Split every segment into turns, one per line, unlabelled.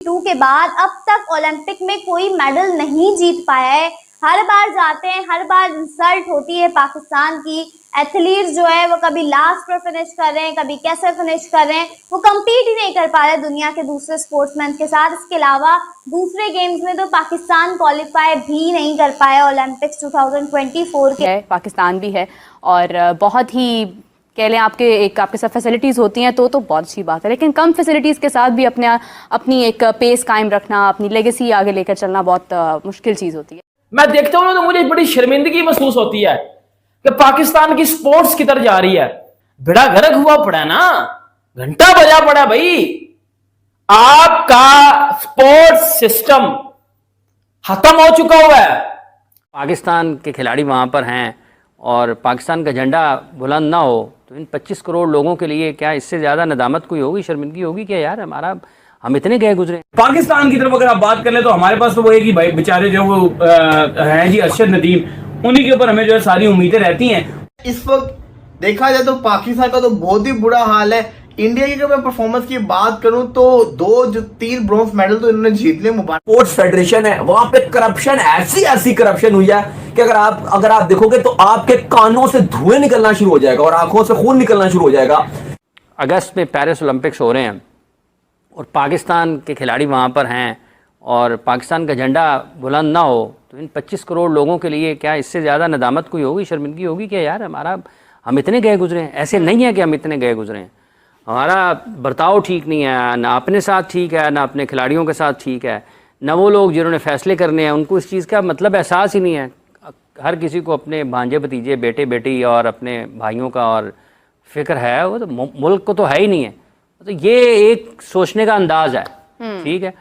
To के बाद अब तक ओलंपिक में कोई मेडल नहीं जीत पाया है। हर बार जाते हैं, हर बार इंसल्ट होती है पाकिस्तान की। एथलीट्स जो है वो कभी लास्ट पर फिनिश कर रहे हैं, कभी कैसे फिनिश कर रहे हैं, वो कम्पीट ही नहीं कर पा रहे दुनिया के दूसरे स्पोर्ट्समैन के साथ। इसके अलावा दूसरे गेम्स में तो पाकिस्तान क्वालिफाई भी नहीं कर पाया ओलंपिक्स 2024 के।
है पाकिस्तान भी है और बहुत ही कह लें आपके साथ फैसिलिटीज़ होती हैं तो बहुत अच्छी बात है, लेकिन कम फैसिलिटीज़ के साथ भी अपनी एक पेस कायम रखना, अपनी लेगेसी आगे लेकर चलना बहुत मुश्किल चीज़ होती है।
मैं देखता हूँ तो मुझे बड़ी शर्मिंदगी महसूस होती है कि पाकिस्तान की स्पोर्ट्स किधर जा रही है। बेड़ा गर्क हुआ पड़ा ना, घंटा बजा पड़ा भाई। आपका स्पोर्ट्स सिस्टम खत्म हो चुका हुआ है।
पाकिस्तान के खिलाड़ी वहाँ पर हैं और पाकिस्तान का झंडा बुलंद ना हो तो इन 25 करोड़ लोगों के लिए क्या इससे ज़्यादा नदामत कोई होगी, शर्मिंदगी होगी क्या यार? हम इतने गए गुजरे।
पाकिस्तान की तरफ अगर आप बात कर ले तो हमारे पास तो वो है कि भाई बेचारे जो वो हैं जी अरशद नदीम, उन्हीं के ऊपर हमें जो है सारी उम्मीदें रहती हैं।
इस वक्त देखा जाए तो पाकिस्तान का तो बहुत ही बुरा हाल है। इंडिया की अगर मैं परफॉर्मेंस की बात करूं तो 3 ब्रॉन्ज मेडल तो इन्होंने जीत लिए।
स्पोर्ट्स फेडरेशन है, वहां पे करप्शन ऐसी करप्शन हुई है कि अगर आप देखोगे तो आपके कानों से धुएं निकलना शुरू हो जाएगा और आंखों से खून निकलना शुरू हो जाएगा।
अगस्त में पेरिस ओलंपिक्स हो रहे हैं और पाकिस्तान के खिलाड़ी वहाँ पर हैं और पाकिस्तान का झंडा बुलंद ना हो तो इन 25 करोड़ लोगों के लिए क्या इससे ज़्यादा नदामत कोई होगी, शर्मिंदगी होगी क्या यार? हम इतने गए गुजरे हैं। ऐसे नहीं है कि हम इतने गए गुजरे हैं। हमारा बर्ताव ठीक नहीं है, ना अपने साथ ठीक है, ना अपने खिलाड़ियों के साथ ठीक है, ना वो लोग जिन्होंने फैसले करने हैं उनको इस चीज़ का मतलब एहसास ही नहीं है। हर किसी को अपने भांजे भतीजे, बेटे बेटी और अपने भाइयों का और फिक्र है, वो तो मुल्क को तो है ही नहीं है। तो ये एक सोचने का अंदाज है, ठीक है।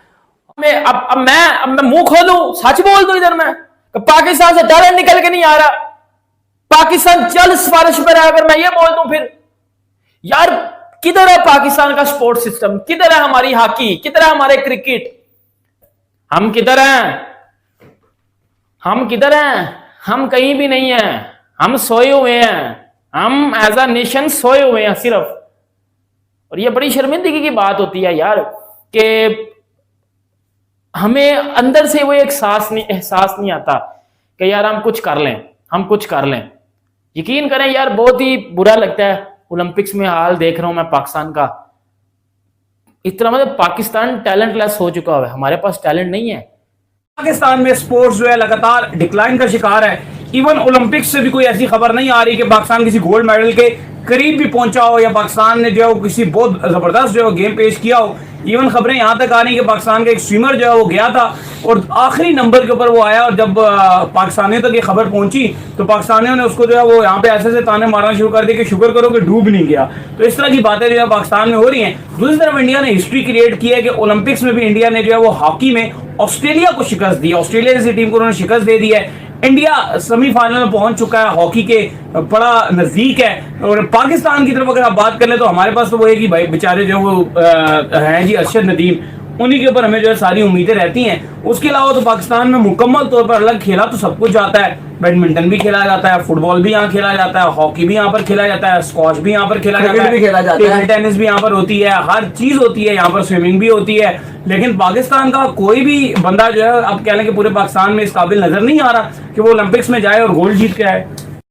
अब मैं मुंह खोलूं, सच बोल दूं इधर मैं पाकिस्तान से टैलेंट निकल के नहीं आ रहा। पाकिस्तान चल सिफारिश पर है। अगर मैं ये बोल दूं फिर यार किधर है पाकिस्तान का स्पोर्ट्स सिस्टम? किधर है हमारी हॉकी? किधर है हमारे क्रिकेट? हम किधर हैं? हम कहीं भी नहीं हैं। हम सोए हुए हैं। हम एज अ नेशन सोए हुए हैं सिर्फ। और ये बड़ी शर्मिंदगी की बात होती है यार कि हमें अंदर से वो एहसास नहीं आता कि यार हम कुछ कर लें। यकीन करें यार, बहुत ही बुरा लगता है। ओलंपिक्स में हाल देख रहा हूं मैं पाकिस्तान का। इतना मतलब पाकिस्तान टैलेंटलेस हो चुका है। हमारे पास टैलेंट नहीं है।
पाकिस्तान में स्पोर्ट्स जो है लगातार डिक्लाइन का शिकार है। इवन ओलंपिक्स से भी कोई ऐसी खबर नहीं आ रही कि पाकिस्तान किसी गोल्ड मेडल के करीब भी पहुंचा हो या पाकिस्तान ने जो है वो किसी बहुत जबरदस्त जो है गेम पेश किया हो। इवन खबरें यहां तक आ रही कि पाकिस्तान का एक स्विमर जो है वो गया था और आखिरी नंबर के ऊपर वो आया और जब पाकिस्तानियों तक ये खबर पहुंची तो पाकिस्तानियों ने उसको जो है वो यहाँ पे ऐसे ताने मारना शुरू कर दिए कि शुक्र करो कि डूब नहीं गया। तो इस तरह की बातें जो है पाकिस्तान में हो रही हैं। दूसरी तरफ इंडिया ने हिस्ट्री क्रिएट की है कि ओलंपिक्स में भी इंडिया ने जो है वो हॉकी में ऑस्ट्रेलिया को शिकस्त दी। ऑस्ट्रेलिया जैसी टीम को उन्होंने शिकस्त दे दी है। इंडिया सेमीफाइनल में पहुंच चुका है, हॉकी के बड़ा नजदीक है। और पाकिस्तान की तरफ अगर आप बात कर ले तो हमारे पास तो वो है कि भाई बेचारे जो वो हैं जी अरशद नदीम, उन्हीं के ऊपर हमें जो है सारी उम्मीदें रहती हैं। उसके अलावा तो पाकिस्तान में मुकम्मल तौर पर अलग खेला तो सब कुछ जाता है। बैडमिंटन भी खेला जाता है, फुटबॉल भी यहाँ खेला जाता है, हॉकी भी यहाँ पर खेला जाता है, स्क्वॉश भी यहाँ पर खेला जाता है, टेबल टेनिस भी यहाँ पर होती है, हर चीज होती है यहाँ पर, स्विमिंग भी होती है। लेकिन पाकिस्तान का कोई भी बंदा जो है आप कह लें कि पूरे पाकिस्तान में इस काबिल नजर नहीं आ रहा कि वो ओलंपिक्स में जाए और गोल्ड जीत के आए।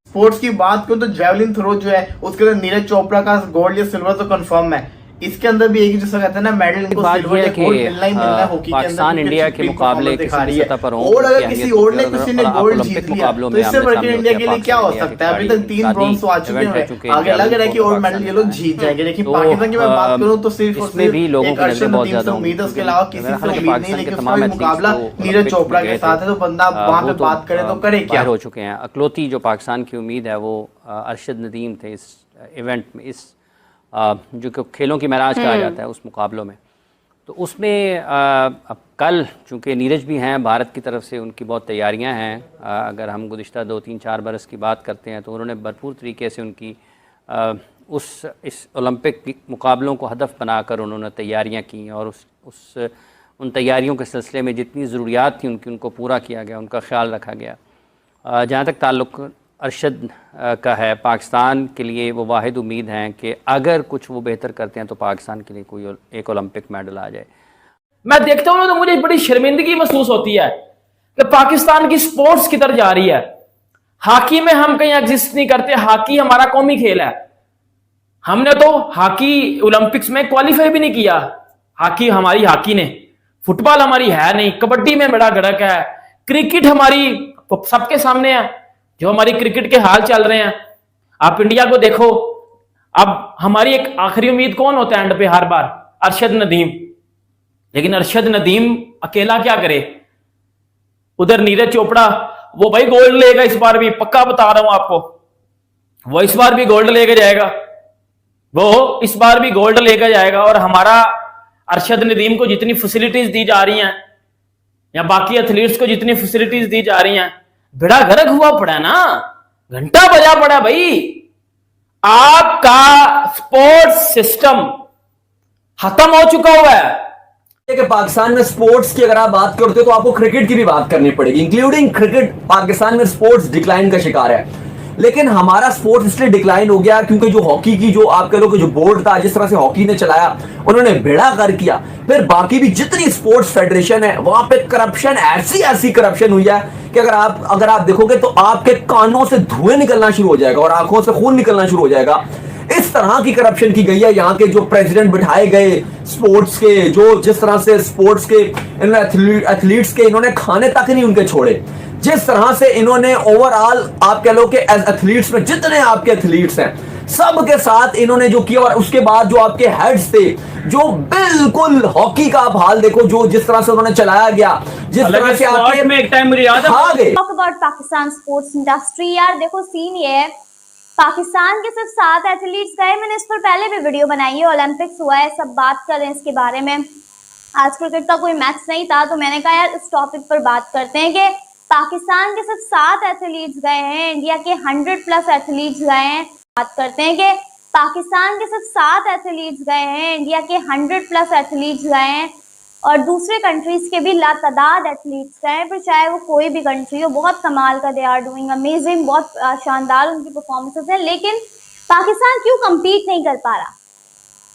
स्पोर्ट्स की बात करूं तो जैवलिन थ्रो जो है उसके अंदर नीरज चोपड़ा का गोल्ड या सिल्वर तो कंफर्म है। इसके अंदर भी एक ही जैसा कहते हैं ना, मेडल इनको सिल्वर या गोल्ड मिलना ही मिलना है हॉकी के अंदर।
पाकिस्तान इंडिया के मुकाबले किसी सतह पर
और अगर किसी और ने किसी ने गोल्ड जीत लिया तो इससे बढ़कर इंडिया के लिए क्या हो सकता है? अभी तक 3 ब्रॉन्ज तो आ चुके हैं, आगे लग रहा है कि और मेडल ये लोग जीत जाएंगे। लेकिन पाकिस्तान की मैं बात करूं तो सिर्फ और सिर्फ एक अरशद नदीम से उम्मीद है, उसके अलावा किसी से उम्मीद नहीं। लेकिन उसका मुकाबला नीरज चोपड़ा के साथ है तो बंदा वहां पे बात करे तो करे क्या?
हो चुके हैं। अकलौती जो पाकिस्तान की उम्मीद है वो अरशद नदीम थे इस इवेंट में, इस जो खेलों की महराज कहा जाता है उस मुकाबलों में। तो उसमें अब कल चूँकि नीरज भी हैं भारत की तरफ से, उनकी बहुत तैयारियां हैं। अगर हम गुज़िश्ता 2-3-4 बरस की बात करते हैं तो उन्होंने भरपूर तरीके से उनकी इस ओलंपिक मुकाबलों को हदफ बनाकर उन्होंने तैयारियां की और उन तैयारियों के सिलसिले में जितनी ज़रूरियात थी उनको पूरा किया गया, उनका ख्याल रखा गया। जहाँ तक ताल्लुक़ अरशद का है, पाकिस्तान के लिए वो वाहिद उम्मीद हैं कि अगर कुछ वो बेहतर करते हैं तो पाकिस्तान के लिए कोई एक ओलंपिक मेडल आ जाए।
मैं देखता हूं ना तो मुझे बड़ी शर्मिंदगी महसूस होती है कि पाकिस्तान की स्पोर्ट्स किधर जा रही है। हॉकी में हम कहीं एग्जिस्ट नहीं करते, हॉकी हमारा कौमी खेल है। हमने तो हॉकी ओलंपिक्स में क्वालिफाई भी नहीं किया। हॉकी हमारी हॉकी ने, फुटबॉल हमारी है नहीं, कबड्डी में बड़ा गड़क है, क्रिकेट हमारी सबके सामने है जो हमारी क्रिकेट के हाल चल रहे हैं। आप इंडिया को देखो, अब हमारी एक आखिरी उम्मीद कौन होता है एंड पे हर बार? अरशद नदीम। लेकिन अरशद नदीम अकेला क्या करे? उधर नीरज चोपड़ा, वो भाई गोल्ड लेगा इस बार भी, पक्का बता रहा हूं आपको, वो इस बार भी गोल्ड लेकर जाएगा, वो इस बार भी गोल्ड लेकर जाएगा। और हमारा अरशद नदीम को जितनी फैसिलिटीज दी जा रही हैं या बाकी एथलीट्स को जितनी फैसिलिटीज दी जा रही हैं, बेड़ा गर्क हुआ पड़ा है ना, घंटा बजा पड़ा भाई। आपका स्पोर्ट्स सिस्टम खत्म हो चुका हुआ है।
कि पाकिस्तान में स्पोर्ट्स की अगर आप बात करते हो तो आपको क्रिकेट की भी बात करनी पड़ेगी। इंक्लूडिंग क्रिकेट, पाकिस्तान में स्पोर्ट्स डिक्लाइन का शिकार है। लेकिन हमारा स्पोर्ट्स इसलिए डिक्लाइन हो गया क्योंकि जो हॉकी की जो आप कह लो कि जो बोर्ड था, जिस तरह से हॉकी ने चलाया, उन्होंने बेड़ा कर किया। फिर बाकी भी जितनी स्पोर्ट्स फेडरेशन है वहां पे करप्शन, ऐसी करप्शन हुई है कि अगर आप देखोगे तो आपके कानों से धुएं निकलना शुरू हो जाएगा और आंखों से खून निकलना शुरू हो जाएगा। इस तरह की करप्शन की गई है। यहाँ के जो प्रेसिडेंट बिठाए गए स्पोर्ट्स के, जो जिस तरह से स्पोर्ट्स के एथलीट्स के इन्होंने खाने तक नहीं उनके छोड़े, जिस तरह से इन्होंने ओवरऑल आप कह लो कि एज एथलीट्स में जितने आपके एथलीट्स हैं सब के साथ इन्होंने जो किया। और उसके बाद जो आपके हेड्स थे, जो बिल्कुल हॉकी का आप हाल देखो, जो जिस तरह से उन्होंने चलाया गया, जिस तरह से आपके
में एक टाइम मुझे याद है
talk about Pakistan sports industry. यार देखो सीन ये है, पाकिस्तान के सिर्फ 7 एथलीट्स गए। मैंने इस पर पहले भी वीडियो बनाई है, ओलंपिक्स हुआ है, सब बात कर रहे हैं इसके बारे में। आज क्रिकेट का कोई मैच नहीं था तो मैंने कहा यार इस टॉपिक पर बात करते हैं कि पाकिस्तान के सिर्फ 7 एथलीट्स गए हैं, इंडिया के 100+ एथलीट्स गए हैं। बात करते हैं कि पाकिस्तान के सिर्फ 7 एथलीट्स गए हैं, इंडिया के 100+ एथलीट्स गए हैं और दूसरे कंट्रीज के भी लातादाद एथलीट्स गए हैं। फिर चाहे वो कोई भी कंट्री हो, बहुत कमाल का, दे आर डूइंग अमेजिंग, बहुत शानदार उनकी परफॉर्मेंसेस हैं। लेकिन पाकिस्तान क्यों कम्पीट नहीं कर पा रहा?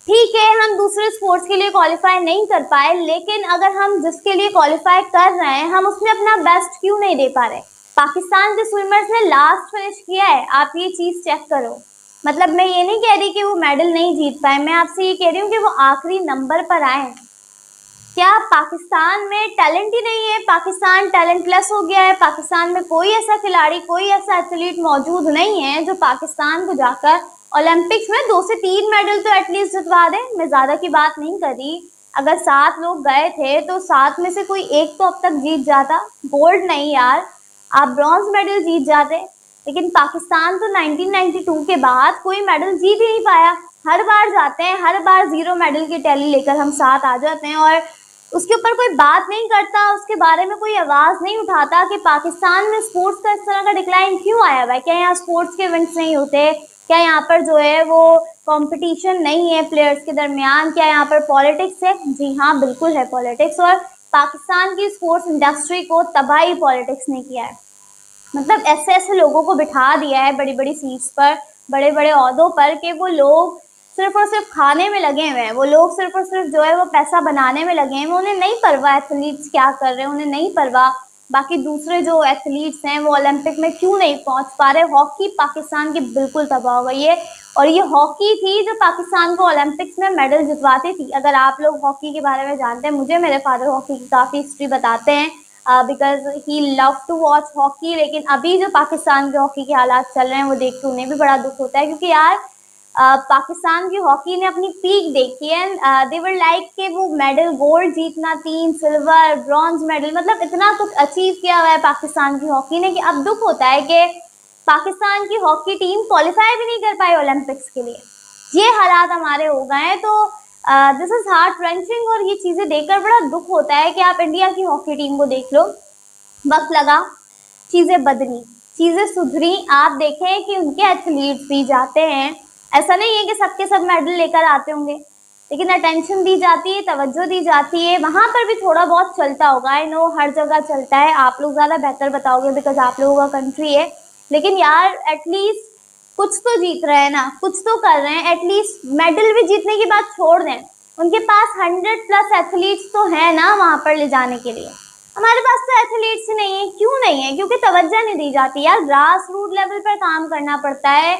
ठीक है, हम दूसरे स्पोर्ट्स के लिए क्वालिफाई नहीं कर पाए, लेकिन अगर हम जिसके लिए क्वालिफाई कर रहे हैं हम उसमें अपना बेस्ट क्यों नहीं दे पा रहे? पाकिस्तान के स्विमर्स ने लास्ट फिनिश किया है, आप ये चीज चेक करो। मतलब मैं ये नहीं कह रही कि वो मेडल नहीं जीत पाए, मैं आपसे ये कह रही हूँ कि वो आखिरी नंबर पर आए। क्या पाकिस्तान में टैलेंट ही नहीं है? पाकिस्तान टैलेंटलेस हो गया है? पाकिस्तान में कोई ऐसा खिलाड़ी, कोई ऐसा एथलीट मौजूद नहीं है जो पाकिस्तान को जाकर ओलंपिक्स में 2 से 3 मेडल तो एटलीस्ट जितवा दे? मैं ज़्यादा की बात नहीं कर रही। अगर 7 लोग गए थे तो 7 में से कोई एक तो अब तक जीत जाता। गोल्ड नहीं यार, आप ब्रॉन्ज मेडल जीत जाते। लेकिन पाकिस्तान तो 1992 के बाद कोई मेडल जीत ही नहीं पाया। हर बार जाते हैं, हर बार 0 मेडल की टैली लेकर हम 7 आ जाते हैं और उसके ऊपर कोई बात नहीं करता, उसके बारे में कोई आवाज़ नहीं उठाता कि पाकिस्तान में स्पोर्ट्स का इस तरह का डिक्लाइन क्यों आया हुआ है। क्या यहाँ स्पोर्ट्स के इवेंट्स नहीं होते? क्या यहाँ पर जो है वो कंपटीशन नहीं है प्लेयर्स के दरमियान? क्या यहाँ पर पॉलिटिक्स है? जी हाँ, बिल्कुल है पॉलिटिक्स। और पाकिस्तान की स्पोर्ट्स इंडस्ट्री को तबाही पॉलिटिक्स ने किया है। मतलब ऐसे ऐसे लोगों को बिठा दिया है बड़ी बड़ी सीट्स पर, बड़े बड़े ओहदों पर, कि वो लोग सिर्फ और सिर्फ खाने में लगे हुए हैं। वो लोग सिर्फ और सिर्फ जो है वो पैसा बनाने में लगे हैं। उन्हें नहीं परवाह एथलीट्स क्या कर रहे हैं, उन्हें नहीं परवाह बाकी दूसरे जो एथलीट्स हैं वो ओलंपिक में क्यों नहीं पहुंच पा रहे। हॉकी पाकिस्तान की बिल्कुल तबाह हो गई है और ये हॉकी थी जो पाकिस्तान को ओलंपिक्स में मेडल जितवाती थी। अगर आप लोग हॉकी के बारे में जानते हैं, मुझे मेरे फादर हॉकी की काफ़ी हिस्ट्री बताते हैं because he love to watch hockey. लेकिन अभी जो पाकिस्तान के हॉकी के हालात चल रहे हैं वो देख के उन्हें भी बड़ा दुख होता है, क्योंकि यार पाकिस्तान की हॉकी ने अपनी पीक देखी है। दे वर लाइक के वो मेडल, गोल्ड जीतना, 3 सिल्वर, ब्रॉन्ज मेडल, मतलब इतना कुछ अचीव किया हुआ है पाकिस्तान की हॉकी ने कि अब दुख होता है कि पाकिस्तान की हॉकी टीम क्वालिफाई भी नहीं कर पाई ओलंपिक्स के लिए। ये हालात हमारे हो गए हैं तो दिस इज़ हार्ट रेंचिंग और ये चीज़ें देखकर बड़ा दुख होता है कि आप इंडिया की हॉकी टीम को देख लो। वक्त लगा, चीज़ें बदली, चीज़ें सुधरी। आप देखें कि उनके एथलीट्स भी जाते हैं, ऐसा नहीं है कि सबके सब मेडल लेकर आते होंगे, लेकिन अटेंशन दी जाती है, तवज्जो दी जाती है। वहाँ पर भी थोड़ा बहुत चलता होगा, आई नो हर जगह चलता है, आप लोग ज़्यादा बेहतर बताओगे बिकॉज आप लोगों का कंट्री है। लेकिन यार एटलीस्ट कुछ तो जीत रहे हैं ना, कुछ तो कर रहे हैं। एटलीस्ट मेडल भी जीतने की बात छोड़ दें, उनके पास 100+ एथलीट्स तो है ना वहां पर ले जाने के लिए। हमारे पास तो एथलीट्स नहीं है। क्यों नहीं है? क्योंकि तवज्जो नहीं दी जाती यार। ग्रास रूट लेवल पर काम करना पड़ता है,